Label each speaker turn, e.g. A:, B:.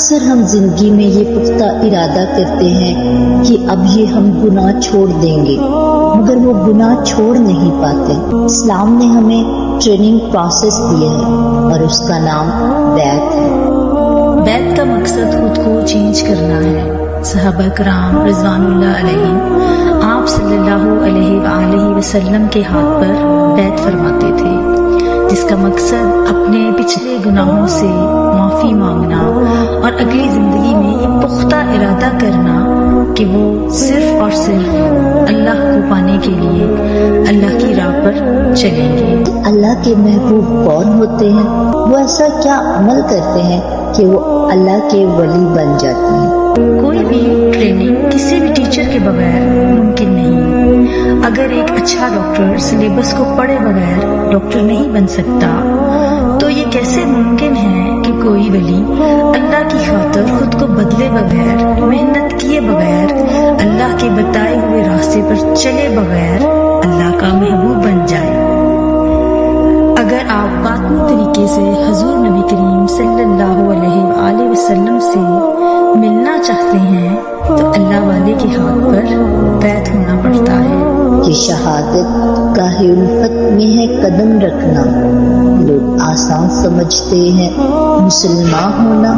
A: اکثر ہم زندگی میں یہ پختہ ارادہ کرتے ہیں کہ اب یہ ہم گناہ چھوڑ دیں گے، مگر وہ گناہ چھوڑ نہیں پاتے۔ اسلام نے ہمیں ٹریننگ پروسیس دی ہے اور اس کا نام بیعت ہے۔
B: بیعت کا مقصد خود کو چینج کرنا ہے۔ صحابہ کرام رضوان اللہ علیہم آپ صلی اللہ علیہ وآلہ وسلم کے ہاتھ پر بیعت فرماتے تھے، جس کا مقصد اپنے پچھلے گناہوں سے معافی مانگنا اور اگلی زندگی میں یہ پختہ ارادہ کرنا کہ وہ صرف اور صرف اللہ کو پانے کے لیے اللہ کی راہ پر چلیں گے۔
A: اللہ کے محبوب کون ہوتے ہیں؟ وہ ایسا کیا عمل کرتے ہیں کہ وہ اللہ کے ولی بن جاتے ہیں؟
B: کوئی بھی ٹریننگ کسی بھی ٹیچر کے بغیر ممکن نہیں۔ اگر ایک اچھا ڈاکٹر سلیبس کو پڑھے بغیر ڈاکٹر نہیں بن سکتا، تو یہ کیسے ممکن ہے کہ کوئی ولی اللہ کی خاطر خود کو بدلے بغیر، محنت کیے بغیر، اللہ کے بتائے ہوئے راستے پر چلے بغیر اللہ کا محبوب بن جائے؟ اگر آپ باطنی طریقے سے حضور نبی کریم صلی اللہ علیہ وآلہ وسلم سے ملنا چاہتے ہیں تو اللہ والے کے ہاتھ پر بیعت ہونا پڑتا ہے۔
A: کہ شہادت گاہ الفت میں ہے قدم رکھنا، لوگ آسان سمجھتے ہیں مسلمان ہونا۔